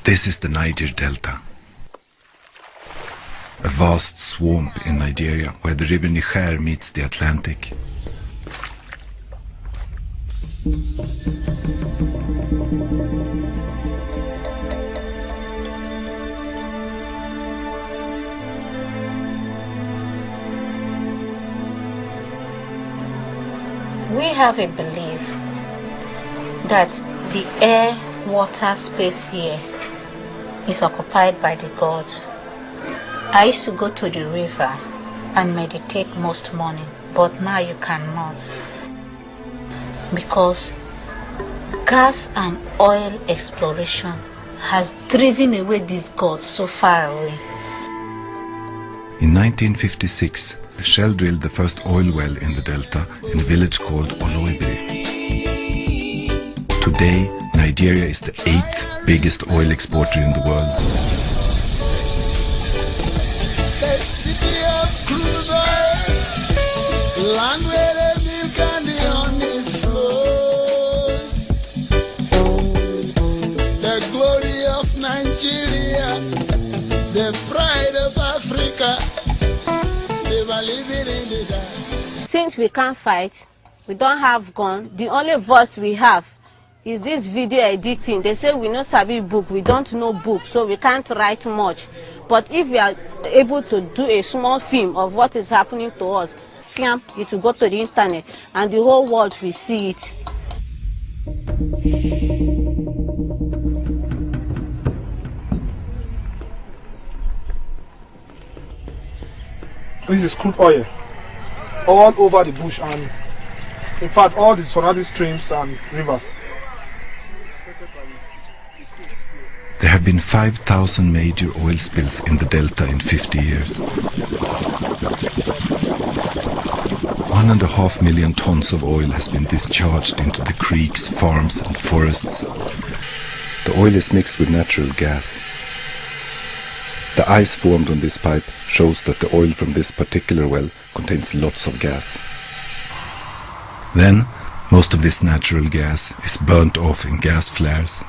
This is the Niger Delta, a vast swamp in Nigeria where the river Niger meets the Atlantic. We have a belief that the air, water, space here is occupied by the gods. I used to go to the river and meditate most morning, but now you cannot, because gas and oil exploration has driven away these gods so far away. In 1956, Shell drilled the first oil well in the delta in a village called Oloibiri. Today, Nigeria is the 8th biggest oil exporter in the world. The city of crude oil, land where the milk and the honey flows. The glory of Nigeria, the pride of Africa. Since we can't fight, we don't have gun, the only voice we have is this video editing. They say we know sabi book, we don't know book, so we can't write much. But if we are able to do a small film of what is happening to us, it will go to the internet and the whole world will see it. This is crude oil all over the bush and in fact all the surrounding streams and rivers. There have been 5,000 major oil spills in the delta in 50 years. 1.5 million tons of oil has been discharged into the creeks, farms and forests. The oil is mixed with natural gas. The ice formed on this pipe shows that the oil from this particular well contains lots of gas. Then, most of this natural gas is burnt off in gas flares.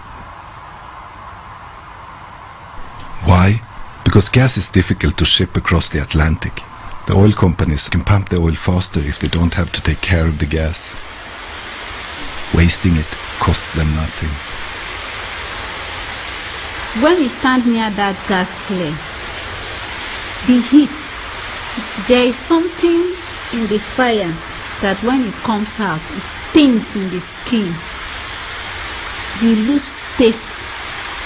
Why? Because gas is difficult to ship across the Atlantic. The oil companies can pump the oil faster if they don't have to take care of the gas. Wasting it costs them nothing. When you stand near that gas flare, the heat, there is something in the fire that when it comes out, it stings in the skin. You lose taste,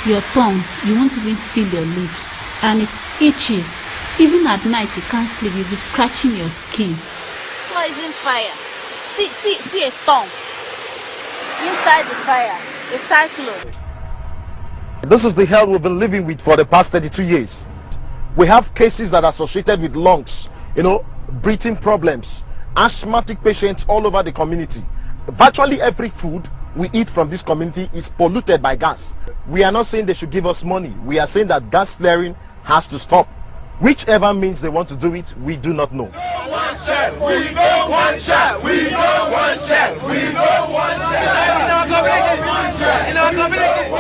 your tongue, you won't even feel your lips, and it itches. Even at night you can't sleep, you'll be scratching your skin. Poison fire. See a storm. Inside the fire, a cyclone. This is the hell we've been living with for the past 32 years. We have cases that are associated with lungs, breathing problems, asthmatic patients all over the community. Virtually every food we eat from this community is polluted by gas. We are not saying they should give us money. We are saying that gas flaring has to stop. Whichever means they want to do it, we do not know. One shot, we go one shot, we go one shot, we go one shot. In our community.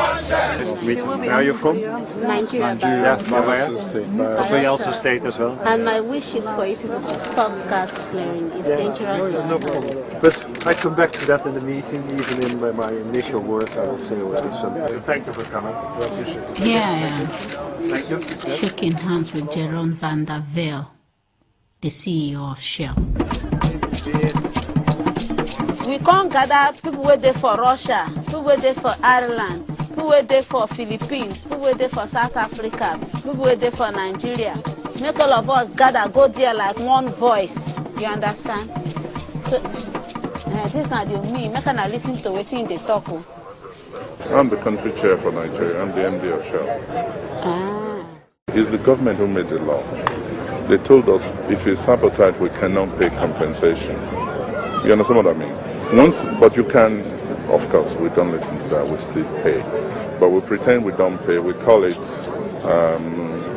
Where are you from? Nigeria. Where also state as well. And my wish is for you people to stop gas flaring. It's dangerous to no problem. But I come back to that in the meeting, even in my initial words I will say already something. Thank you for coming. I appreciate it. Here I am. Thank you. Shaking hands with Jerome van der Velde, the CEO of Shell. We can't gather people who are there for Russia, people who are there for Ireland, people who are there for Philippines, people who are there for South Africa, people who are there for Nigeria. Make all of us gather, go there like one voice. You understand? So, this is not the me. Make I listen to waiting they talk. I'm the country chair for Nigeria. I'm the MD of Shell. It's the government who made the law. They told us if you sabotage, we cannot pay compensation. You understand what I mean? But you can, of course, we don't listen to that, we still pay. But we pretend we don't pay, we call it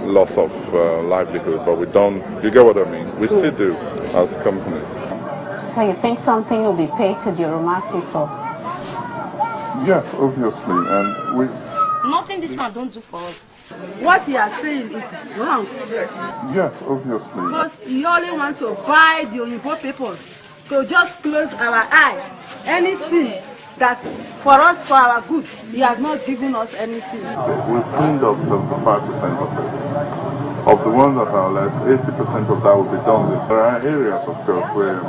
loss of livelihood, but we don't, you get what I mean? We still do as companies. So you think something will be paid to the Roma people? Yes, obviously, and we... Nothing this man don't do for us. What he is saying is wrong. Yes, obviously. Because he only wants to buy the Oyibo people to just close our eye. Anything that's for us, for our good, he has not given us anything. We've cleaned up 75% of it. Of the ones that are less, 80% of that will be done this. There are areas, of course, where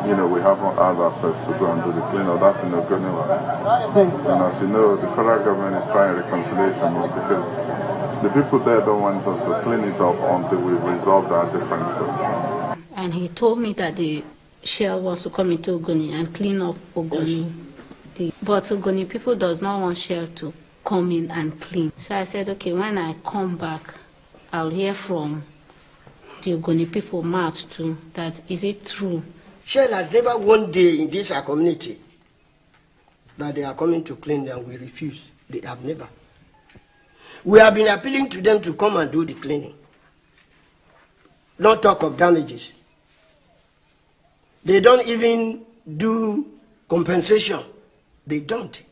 we haven't had access to go and do the cleanup. That's in Ogonila. And as you know, the federal government is trying reconciliation because the people there don't want us to clean it up until we've resolved our differences. And he told me that the Shell wants to come into Ogoni and clean up Ogoni. But Ogoni people does not want Shell to come in and clean. So I said, okay, when I come back, I'll hear from the Ogoni people mouth too, that is it true? Shell has never one day in this our community that they are coming to clean and we refuse. They have never. We have been appealing to them to come and do the cleaning. Not talk of damages. They don't even do compensation. They don't.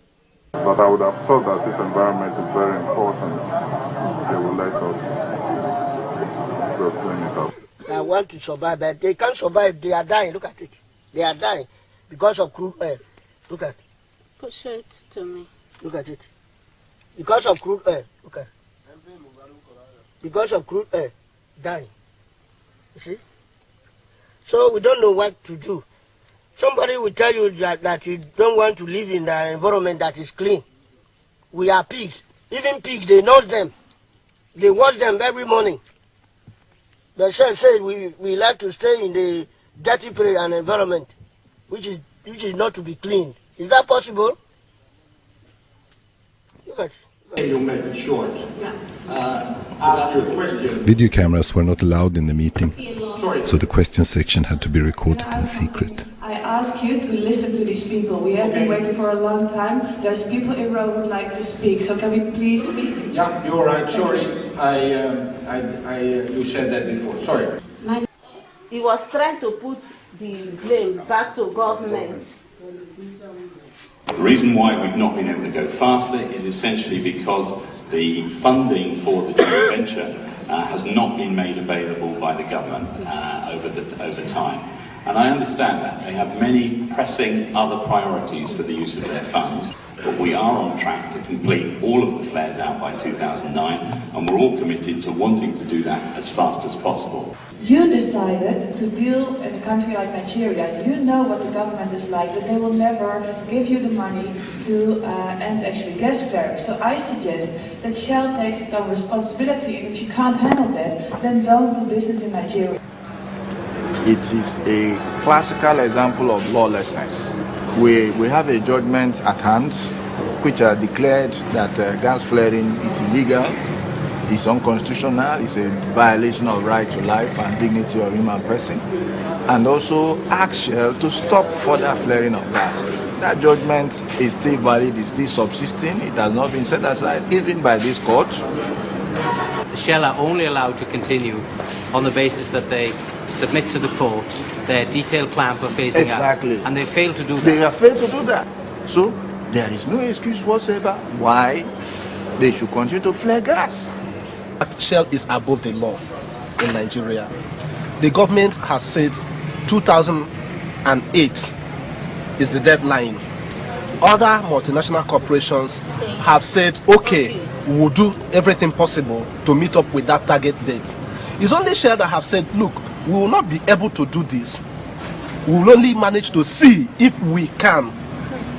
But I would have thought that this environment is very important. They will let us go clean it up. I want to survive, but they can't survive. They are dying. Look at it. They are dying because of crude oil. Look at it. Push it to me. Look at it. Because of crude oil. Look at it. Because of crude oil. Dying. You see? So we don't know what to do. Somebody will tell you that you don't want to live in an environment that is clean. We are pigs. Even pigs, they nose them. They wash them every morning. The Shell said we like to stay in the dirty place and environment, which is not to be cleaned. Is that possible? Look at it. You'll make it short. Ask your question. Video cameras were not allowed in the meeting, so the question section had to be recorded in secret. I ask you to listen to these people. We have been waiting for a long time. There's people in row who would like to speak, so can we please speak? Yeah, you're right. Sorry, you said that before. Sorry. He was trying to put the blame back to government. The reason why we've not been able to go faster is essentially because the funding for the joint venture has not been made available by the government over time. And I understand that. They have many pressing other priorities for the use of their funds, but we are on track to complete all of the flares out by 2009, and we're all committed to wanting to do that as fast as possible. You decided to deal in a country like Nigeria. You know what the government is like, that they will never give you the money to end actually gas flares. So I suggest that Shell takes its own responsibility, and if you can't handle that, then don't do business in Nigeria. It is a classical example of lawlessness. We have a judgment at hand which declared that gas flaring is illegal, is unconstitutional, is a violation of right to life and dignity of human person, and also asked Shell to stop further flaring of gas. That judgment is still valid, is still subsisting, it has not been set aside even by this court. Shell are only allowed to continue on the basis that they submit to the court their detailed plan for phasing out. And they failed to do that. They have failed to do that. So there is no excuse whatsoever why they should continue to flare gas. Shell is above the law in Nigeria. The government has said 2008 is the deadline. Other multinational corporations have said, okay, we will do everything possible to meet up with that target date. It's only Shell that have said, look, we will not be able to do this. We will only manage to see if we can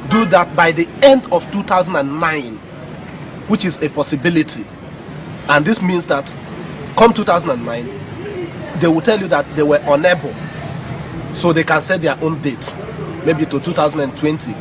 do that by the end of 2009, which is a possibility. And this means that come 2009, they will tell you that they were unable. So they can set their own date, maybe to 2020.